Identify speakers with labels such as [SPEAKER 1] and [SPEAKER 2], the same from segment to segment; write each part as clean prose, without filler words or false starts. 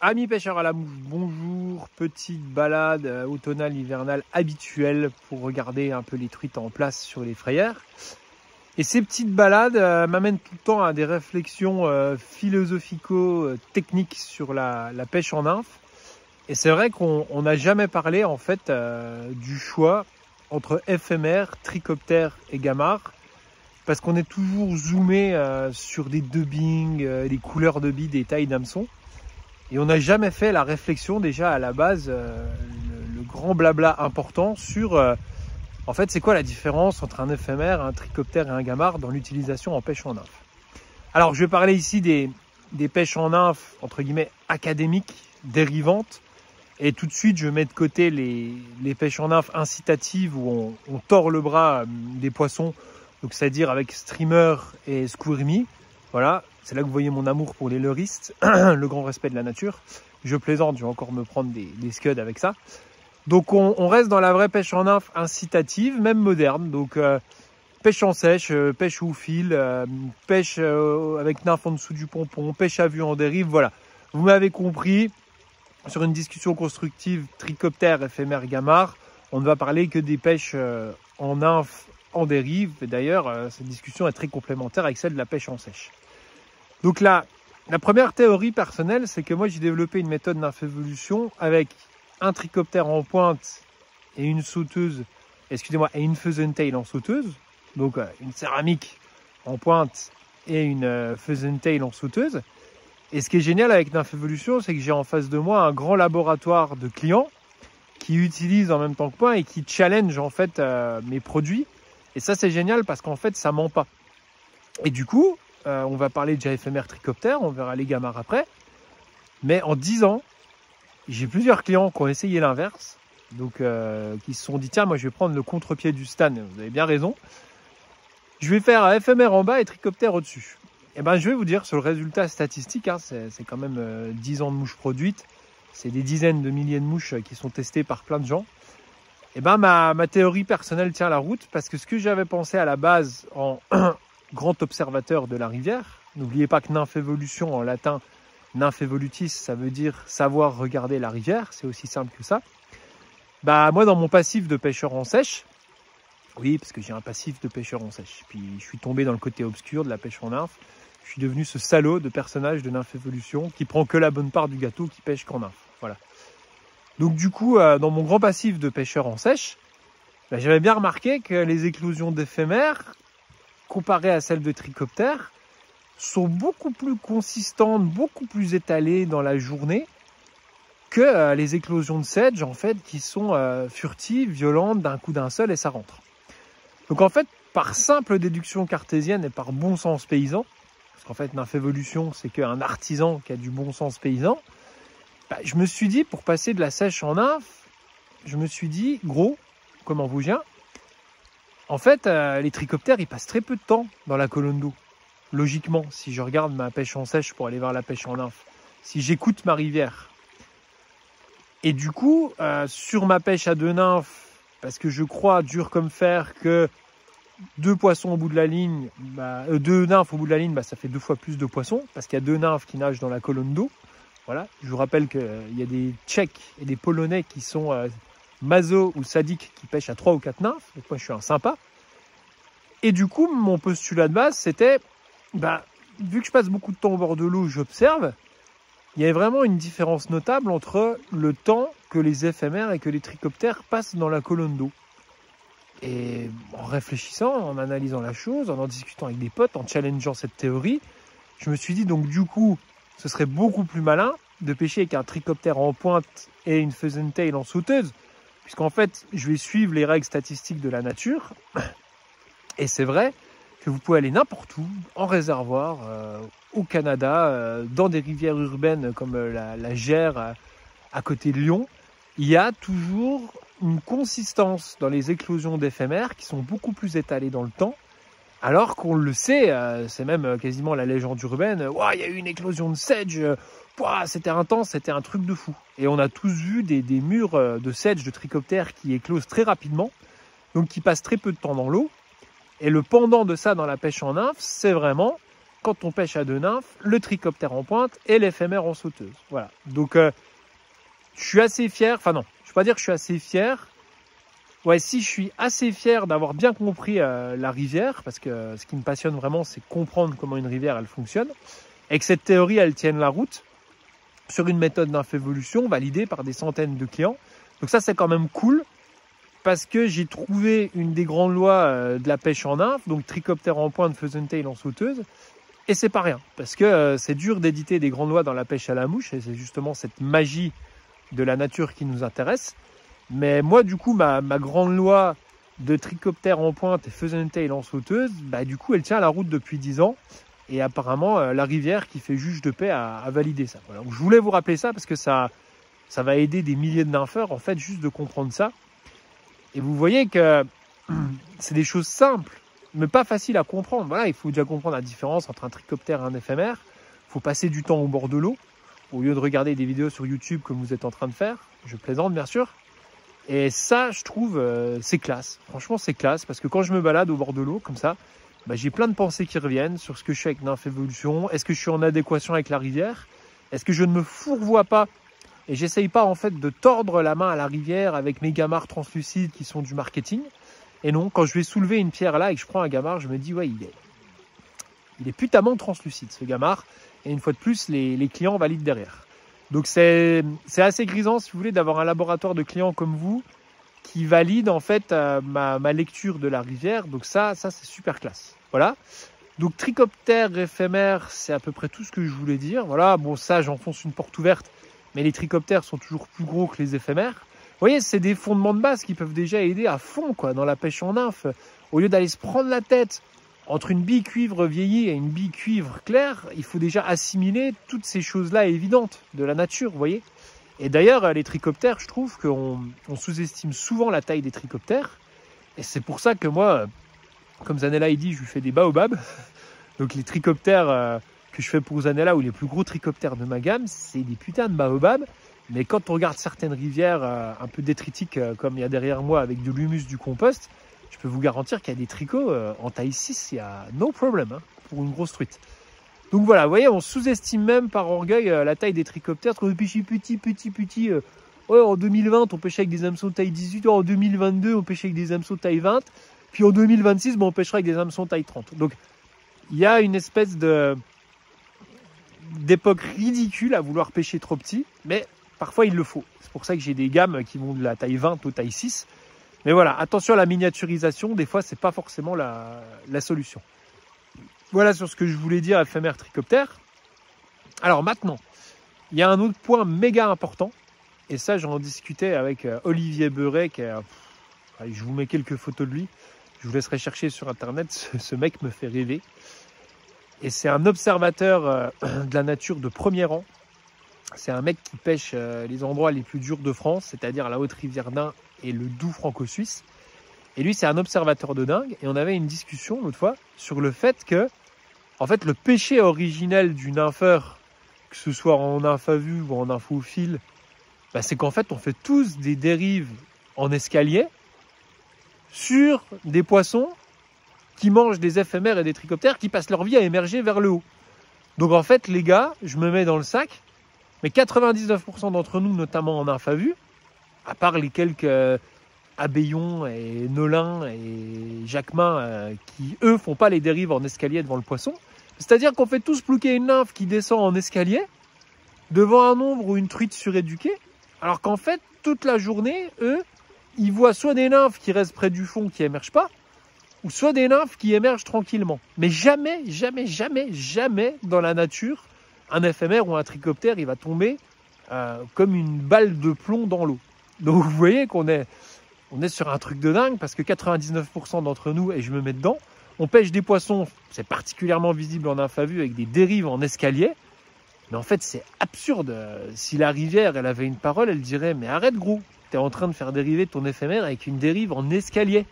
[SPEAKER 1] Amis pêcheurs à la mouche, bonjour. Petite balade automnale hivernale habituelle pour regarder un peu les truites en place sur les frayères. Et ces petites balades m'amènent tout le temps à des réflexions philosophico-techniques sur la pêche en nymphe. Et c'est vrai qu'on n'a jamais parlé en fait du choix entre éphémère, trichoptère et gamard. Parce qu'on est toujours zoomé sur des dubbings, des couleurs de billes, des tailles d'hameçon. Et on n'a jamais fait la réflexion déjà à la base, le grand blabla important sur en fait c'est quoi la différence entre un éphémère, un trichoptère et un gamard dans l'utilisation en pêche en nymphe. Alors je vais parler ici des pêches en nymphe entre guillemets académiques, dérivantes. Et tout de suite je mets de côté les pêches en nymphe incitatives où on tord le bras des poissons, donc c'est-à-dire avec streamer et squirmy. Voilà, c'est là que vous voyez mon amour pour les leuristes, le grand respect de la nature. Je plaisante, je vais encore me prendre des scuds avec ça. Donc on reste dans la vraie pêche en nymphe incitative, même moderne. Donc pêche en sèche, pêche au fil, pêche avec nymphe en dessous du pompon, pêche à vue en dérive, voilà. Vous m'avez compris, sur une discussion constructive trichoptère, éphémère, gamard, on ne va parler que des pêches en nymphe en dérive. Et d'ailleurs, cette discussion est très complémentaire avec celle de la pêche en sèche. Donc là, la première théorie personnelle, c'est que moi j'ai développé une méthode nymphévolution avec un trichoptère en pointe et une sauteuse, excusez-moi, et une pheasant tail en sauteuse. Donc une céramique en pointe et une pheasant tail en sauteuse. Et ce qui est génial avec nymphévolution, c'est que j'ai en face de moi un grand laboratoire de clients qui utilisent en même temps que moi et qui challenge en fait mes produits. Et ça c'est génial parce qu'en fait ça ment pas. Et du coup, on va parler déjà éphémère trichoptère, on verra les gamards après. Mais en 10 ans, j'ai plusieurs clients qui ont essayé l'inverse. Donc qui se sont dit tiens moi je vais prendre le contre-pied du Stan, vous avez bien raison. Je vais faire éphémère en bas et trichoptère au-dessus. Et ben je vais vous dire sur le résultat statistique, hein, c'est quand même 10 ans de mouches produites. C'est des dizaines de milliers de mouches qui sont testées par plein de gens. Et ben ma théorie personnelle tient la route parce que ce que j'avais pensé à la base en grand observateur de la rivière, n'oubliez pas que nymphévolution en latin, nymphévolutis, ça veut dire savoir regarder la rivière, c'est aussi simple que ça. Bah moi dans mon passif de pêcheur en sèche, oui parce que j'ai un passif de pêcheur en sèche, puis je suis tombé dans le côté obscur de la pêche en nymphe, je suis devenu ce salaud de personnage de nymphévolution qui prend que la bonne part du gâteau, qui pêche qu'en nymphe, voilà. Donc du coup, dans mon grand passif de pêcheur en sèche, bah, j'avais bien remarqué que les éclosions d'éphémères, comparées à celles de trichoptère, sont beaucoup plus consistantes, beaucoup plus étalées dans la journée que les éclosions de sedge, en fait, qui sont furtives, violentes, d'un coup d'un seul et ça rentre. Donc en fait, par simple déduction cartésienne et par bon sens paysan, parce qu'en fait, nymphévolution, c'est qu'un artisan qui a du bon sens paysan, bah, je me suis dit, pour passer de la sèche en nymphe, je me suis dit, gros, comment vous vient ? En fait, les trichoptères, ils passent très peu de temps dans la colonne d'eau. Logiquement, si je regarde ma pêche en sèche pour aller vers la pêche en nymphe, si j'écoute ma rivière. Et du coup, sur ma pêche à deux nymphes, parce que je crois dur comme fer que deux poissons au bout de la ligne, deux nymphes au bout de la ligne, ça fait 2 fois plus de poissons, parce qu'il y a 2 nymphes qui nagent dans la colonne d'eau. Voilà. Je vous rappelle qu'il y a des Tchèques et des Polonais qui sont maso ou sadiques qui pêchent à 3 ou 4 nymphes. Donc moi je suis un sympa. Et du coup, mon postulat de base, c'était, vu que je passe beaucoup de temps au bord de l'eau, j'observe, il y a vraiment une différence notable entre le temps que les éphémères et que les trichoptères passent dans la colonne d'eau. Et en réfléchissant, en analysant la chose, en discutant avec des potes, en challengeant cette théorie, je me suis dit donc du coup, ce serait beaucoup plus malin de pêcher avec un trichoptère en pointe et une pheasant tail en sauteuse, puisqu'en fait, je vais suivre les règles statistiques de la nature. Et c'est vrai que vous pouvez aller n'importe où, en réservoir, au Canada, dans des rivières urbaines comme la Gers, à côté de Lyon. Il y a toujours une consistance dans les éclosions d'éphémères qui sont beaucoup plus étalées dans le temps. Alors qu'on le sait, c'est même quasiment la légende urbaine, il y a eu une éclosion de sedge, c'était intense, c'était un truc de fou. Et on a tous vu des murs de sedge, de trichoptères qui éclosent très rapidement, donc qui passent très peu de temps dans l'eau. Et le pendant de ça dans la pêche en nymphe, c'est vraiment quand on pêche à deux nymphes, le trichoptère en pointe et l'éphémère en sauteuse. Voilà. Donc, je suis assez fier. Enfin non, je ne vais pas dire que je suis assez fier. Ouais, si je suis assez fier d'avoir bien compris la rivière, parce que ce qui me passionne vraiment, c'est comprendre comment une rivière, elle fonctionne, et que cette théorie, elle tienne la route sur une méthode d'infévolution validée par des centaines de clients. Donc ça, c'est quand même cool, parce que j'ai trouvé une des grandes lois de la pêche en nymphe, donc trichoptère en pointe, pheasant-tail en sauteuse, et c'est pas rien, parce que c'est dur d'éditer des grandes lois dans la pêche à la mouche, et c'est justement cette magie de la nature qui nous intéresse. Mais moi, du coup, ma grande loi de trichoptère en pointe et pheasant-tail en sauteuse, bah, du coup, elle tient la route depuis 10 ans. Et apparemment, la rivière qui fait juge de paix a validé ça. Voilà. Donc, je voulais vous rappeler ça parce que ça va aider des milliers de nympheurs, en fait, juste de comprendre ça. Et vous voyez que c'est des choses simples, mais pas faciles à comprendre. Voilà, il faut déjà comprendre la différence entre un trichoptère et un éphémère. Il faut passer du temps au bord de l'eau, au lieu de regarder des vidéos sur YouTube comme vous êtes en train de faire. Je plaisante, bien sûr. Et ça, je trouve, c'est classe. Franchement, c'est classe parce que quand je me balade au bord de l'eau, comme ça, bah, j'ai plein de pensées qui reviennent sur ce que je fais avec Nymphévolution. Est-ce que je suis en adéquation avec la rivière? Est-ce que je ne me fourvoie pas et j'essaye pas en fait de tordre la main à la rivière avec mes gamarres translucides qui sont du marketing? Et non, quand je vais soulever une pierre là et que je prends un gamard, je me dis, ouais, il est putamment translucide, ce gamard. Et une fois de plus, les clients valident derrière. Donc c'est assez grisant, si vous voulez, d'avoir un laboratoire de clients comme vous qui valide en fait ma lecture de la rivière. Donc ça c'est super classe. Voilà. Donc trichoptère éphémère, c'est à peu près tout ce que je voulais dire. Voilà, bon ça j'enfonce une porte ouverte, mais les trichoptères sont toujours plus gros que les éphémères. Vous voyez, c'est des fondements de base qui peuvent déjà aider à fond quoi, dans la pêche en nymphe. Au lieu d'aller se prendre la tête entre une bille cuivre vieillie et une bille cuivre claire, il faut déjà assimiler toutes ces choses-là évidentes de la nature, vous voyez. Et d'ailleurs, les trichoptères, je trouve qu'on sous-estime souvent la taille des trichoptères. Et c'est pour ça que moi, comme Zanella il dit, je lui fais des baobabs. Donc les trichoptères que je fais pour Zanella, ou les plus gros trichoptères de ma gamme, c'est des putains de baobabs. Mais quand on regarde certaines rivières un peu détritiques, comme il y a derrière moi avec de l'humus du compost, je peux vous garantir qu'il y a des trichots en taille 6, il y a no problem hein, pour une grosse truite. Donc voilà, vous voyez, on sous-estime même par orgueil la taille des trichoptères. Parce qu'on pêchait petit. Ouais, en 2020, on pêchait avec des hameçons taille 18. En 2022, on pêchait avec des hameçons taille 20. Puis en 2026, on pêchera avec des hameçons taille 30. Donc il y a une espèce d'époque ridicule à vouloir pêcher trop petit. Mais parfois, il le faut. C'est pour ça que j'ai des gammes qui vont de la taille 20 au taille 6. Mais voilà, attention à la miniaturisation, des fois c'est pas forcément la solution. Voilà sur ce que je voulais dire éphémère trichoptère. Alors maintenant, il y a un autre point méga important, et ça j'en discutais avec Olivier Beuret, je vous mets quelques photos de lui, je vous laisserai chercher sur internet, ce mec me fait rêver. Et c'est un observateur de la nature de premier rang. C'est un mec qui pêche les endroits les plus durs de France, c'est-à-dire la Haute-Rivière d'Ain et le Doubs franco-suisse. Et lui, c'est un observateur de dingue. Et on avait une discussion l'autre fois sur le fait que, en fait, le péché originel du nympheur, que ce soit en nymphe à vue ou en nymphophile, bah, c'est qu'en fait, on fait tous des dérives en escalier sur des poissons qui mangent des éphémères et des trichoptères qui passent leur vie à émerger vers le haut. Donc en fait, les gars, je me mets dans le sac, mais 99% d'entre nous, notamment en nymphe à vue, à part les quelques Abéillon et Nolin et Jacquemin qui, eux, font pas les dérives en escalier devant le poisson. C'est-à-dire qu'on fait tous plouquer une nymphe qui descend en escalier devant un ombre ou une truite suréduquée, alors qu'en fait, toute la journée, eux, ils voient soit des nymphes qui restent près du fond, qui émergent pas, ou soit des nymphes qui émergent tranquillement. Mais jamais, jamais, jamais, jamais dans la nature, un éphémère ou un trichoptère, il va tomber comme une balle de plomb dans l'eau. Donc vous voyez qu'on est sur un truc de dingue parce que 99% d'entre nous, et je me mets dedans, on pêche des poissons, c'est particulièrement visible en nymphe à vue avec des dérives en escalier. Mais en fait, c'est absurde. Si la rivière, elle avait une parole, elle dirait « Mais arrête gros, t'es en train de faire dériver ton éphémère avec une dérive en escalier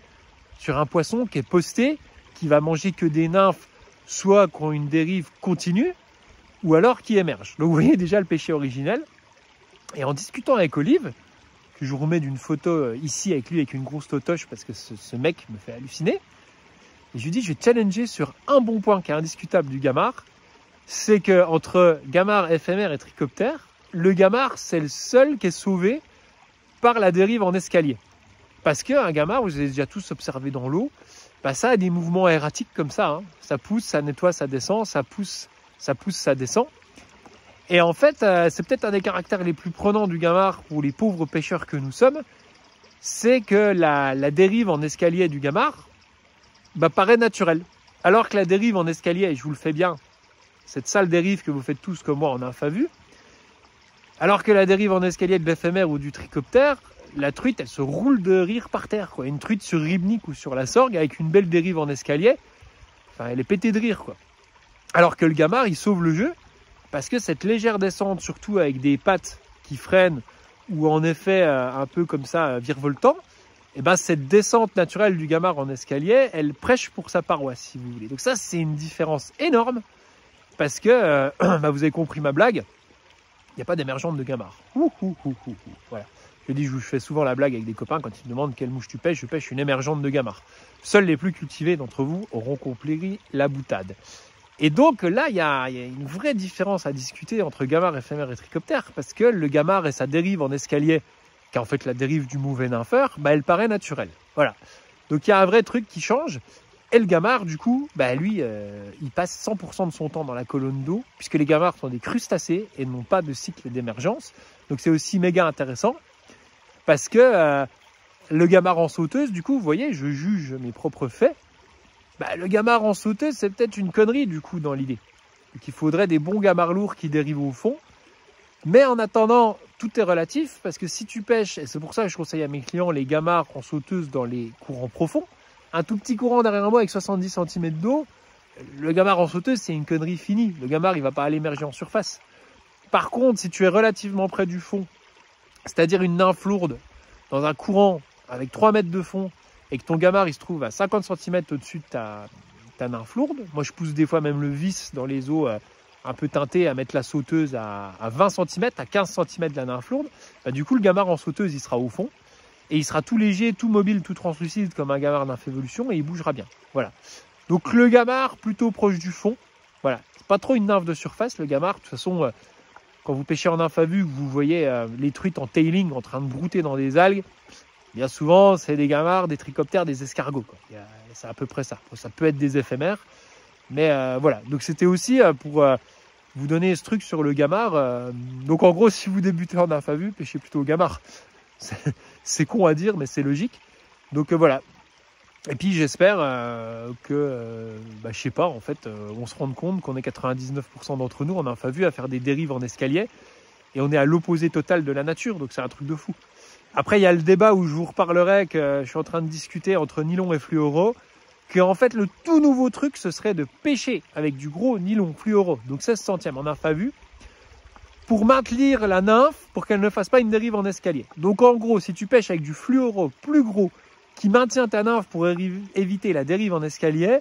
[SPEAKER 1] sur un poisson qui est posté, qui va manger que des nymphes, soit qui ont une dérive continue, ou alors qui émergent. » Donc vous voyez déjà le péché originel. Et en discutant avec Olive, que je vous remets d'une photo ici avec lui avec une grosse totoche parce que ce mec me fait halluciner, Et je lui dis, je vais te challenger sur un bon point qui est indiscutable du gamard. C'est que entre gamard, éphémère et trichoptère, le gamard, c'est le seul qui est sauvé par la dérive en escalier. Parce qu'un gamard, vous avez déjà tous observé dans l'eau, bah ça a des mouvements erratiques comme ça. Hein. Ça pousse, ça nettoie, ça descend, ça pousse, ça descend. Et en fait, c'est peut-être un des caractères les plus prenants du gamard pour les pauvres pêcheurs que nous sommes, c'est que la dérive en escalier du gamard bah, paraît naturelle. Alors que la dérive en escalier, et je vous le fais bien, cette sale dérive que vous faites tous comme moi en infavue, alors que la dérive en escalier de l'éphémère ou du trichoptère, la truite, elle se roule de rire par terre, quoi. Une truite sur Ribnik ou sur la Sorgue avec une belle dérive en escalier, enfin, elle est pétée de rire, quoi. Alors que le gamard, il sauve le jeu parce que cette légère descente, surtout avec des pattes qui freinent ou en effet un peu comme ça virevoltant, et ben cette descente naturelle du gamard en escalier, elle prêche pour sa paroisse, si vous voulez. Donc ça, c'est une différence énorme parce que bah, vous avez compris ma blague. Il n'y a pas d'émergente de gamard. Voilà. Je fais souvent la blague avec des copains quand ils me demandent quelle mouche tu pêches. Je pêche une émergente de gamard. Seuls les plus cultivés d'entre vous auront compris la boutade. Et donc là, il y a une vraie différence à discuter entre gamard, éphémère et trichoptère, parce que le gamard et sa dérive en escalier, qui est en fait la dérive du mauvais nympheur, bah, elle paraît naturelle. Voilà. Donc il y a un vrai truc qui change. Et le gamard, du coup, bah, lui, il passe 100% de son temps dans la colonne d'eau, puisque les gamards sont des crustacés et n'ont pas de cycle d'émergence. Donc c'est aussi méga intéressant, parce que le gamard en sauteuse, du coup, vous voyez, je juge mes propres faits. Bah, le gamard en sauteuse, c'est peut-être une connerie, du coup, dans l'idée. Donc il faudrait des bons gamards lourds qui dérivent au fond. Mais en attendant, tout est relatif, parce que si tu pêches, et c'est pour ça que je conseille à mes clients les gamards en sauteuse dans les courants profonds, un tout petit courant derrière moi avec 70 cm d'eau, le gamard en sauteuse, c'est une connerie finie. Le gamard, il ne va pas aller émerger en surface. Par contre, si tu es relativement près du fond, c'est-à-dire une nymphe lourde, dans un courant avec 3 mètres de fond, et que ton gamard, il se trouve à 50 cm au-dessus de ta nymphe lourde, moi je pousse des fois même le vis dans les eaux un peu teintées à mettre la sauteuse à 20 cm, à 15 cm de la nymphe lourde, bah, du coup le gamard en sauteuse, il sera au fond. Et il sera tout léger, tout mobile, tout translucide comme un gamard d'infévolution et il bougera bien. Voilà. Donc le gamard plutôt proche du fond. Voilà. C'est pas trop une nymphe de surface, le gamard. De toute façon, quand vous pêchez en infavue, vous voyez les truites en tailing en train de brouter dans des algues, bien souvent, c'est des gamards, des trichoptères, des escargots, quoi. C'est à peu près ça. Ça peut être des éphémères. Mais voilà. Donc c'était aussi pour vous donner ce truc sur le gamard. Donc en gros, si vous débutez en infavue, pêchez plutôt au gamard. C'est con à dire, mais c'est logique. Donc voilà. Et puis j'espère que, je sais pas, en fait, on se rende compte qu'on est 99% d'entre nous en infavue à faire des dérives en escalier. Et on est à l'opposé total de la nature, donc c'est un truc de fou. Après, il y a le débat où je vous reparlerai que je suis en train de discuter entre nylon et fluoro, qu'en fait, le tout nouveau truc, ce serait de pêcher avec du gros nylon fluoro, donc 16 centièmes en infavue, pour maintenir la nymphe, pour qu'elle ne fasse pas une dérive en escalier. Donc en gros, si tu pêches avec du fluoro plus gros, qui maintient ta nymphe pour éviter la dérive en escalier,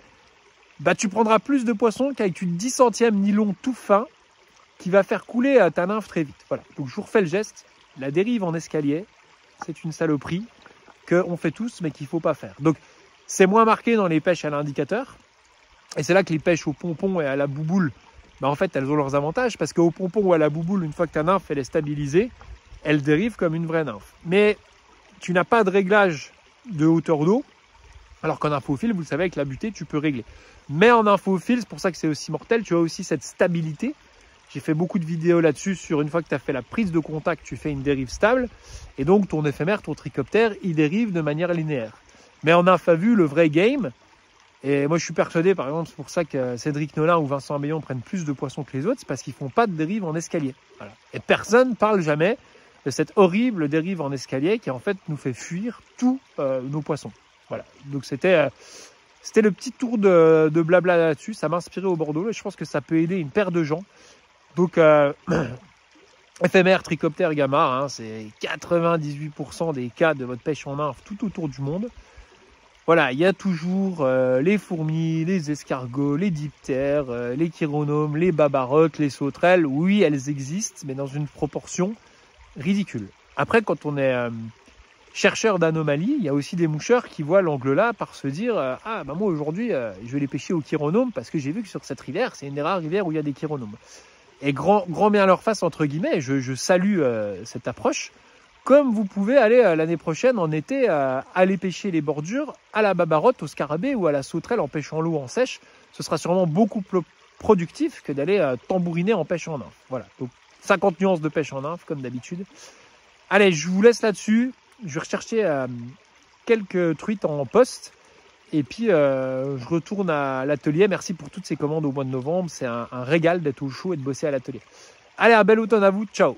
[SPEAKER 1] bah tu prendras plus de poissons qu'avec du 10 centièmes nylon tout fin, qui va faire couler ta nymphe très vite. Voilà, donc je vous refais le geste, la dérive en escalier, c'est une saloperie qu'on fait tous, mais qu'il ne faut pas faire. Donc c'est moins marqué dans les pêches à l'indicateur, et c'est là que les pêches au pompon et à la bouboule, bah en fait, elles ont leurs avantages parce qu'au pompon ou à la bouboule, une fois que ta nymphe elle est stabilisée, elle dérive comme une vraie nymphe. Mais tu n'as pas de réglage de hauteur d'eau, alors qu'en infophile, vous le savez, avec la butée, tu peux régler. Mais en infophile, c'est pour ça que c'est aussi mortel, tu as aussi cette stabilité. J'ai fait beaucoup de vidéos là-dessus sur une fois que tu as fait la prise de contact, tu fais une dérive stable. Et donc ton éphémère, ton trichoptère, il dérive de manière linéaire. Mais en infavue, le vrai game, et moi je suis persuadé, par exemple, c'est pour ça que Cédric Nolin ou Vincent Ameillon prennent plus de poissons que les autres, c'est parce qu'ils font pas de dérive en escalier. Voilà. Et personne ne parle jamais de cette horrible dérive en escalier qui en fait nous fait fuir tous nos poissons. Voilà. Donc c'était le petit tour de blabla là-dessus, ça m'a inspiré au Bordeaux et je pense que ça peut aider une paire de gens. Donc éphémère, trichoptère, gamard, hein, c'est 98% des cas de votre pêche en nymphe tout autour du monde. Voilà, il y a toujours les fourmis, les escargots, les diptères, les chironomes, les babaroques, les sauterelles. Oui, elles existent, mais dans une proportion ridicule. Après, quand on est chercheurs d'anomalies, il y a aussi des moucheurs qui voient l'angle là par se dire ah bah moi aujourd'hui je vais les pêcher au chironome parce que j'ai vu que sur cette rivière c'est une des rares rivières où il y a des chironomes. Et grand bien leur face entre guillemets, je salue cette approche. Comme vous pouvez aller l'année prochaine en été aller pêcher les bordures à la babarotte, au scarabée ou à la sauterelle en pêchant l'eau en sèche, ce sera sûrement beaucoup plus productif que d'aller tambouriner en pêche en nymphe. Voilà, donc 50 nuances de pêche en nymphe comme d'habitude. Allez, je vous laisse là-dessus. Je vais rechercher quelques truites en poste. Et puis, je retourne à l'atelier. Merci pour toutes ces commandes au mois de novembre. C'est un régal d'être au chaud et de bosser à l'atelier. Allez, un bel automne à vous. Ciao.